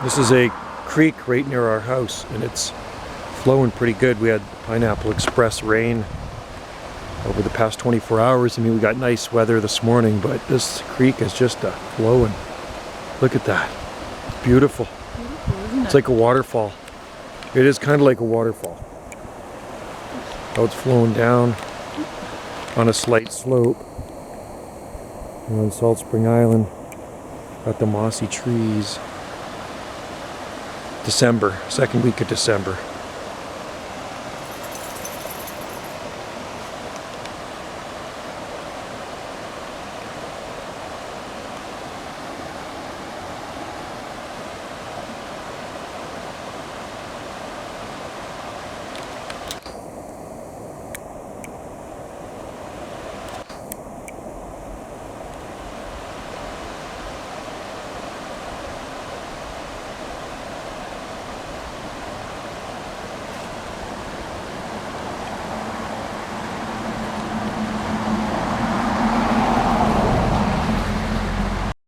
This is a creek right near our house, and it's flowing pretty good. We had Pineapple Express rain over the past 24 hours. I mean, we got nice weather this morning, but this creek is just flowing. Look at that. It's beautiful. It's like a waterfall. It is kind of like a waterfall. How it's flowing down on a slight slope. And on Salt Spring Island, got the mossy trees. December, second week of December.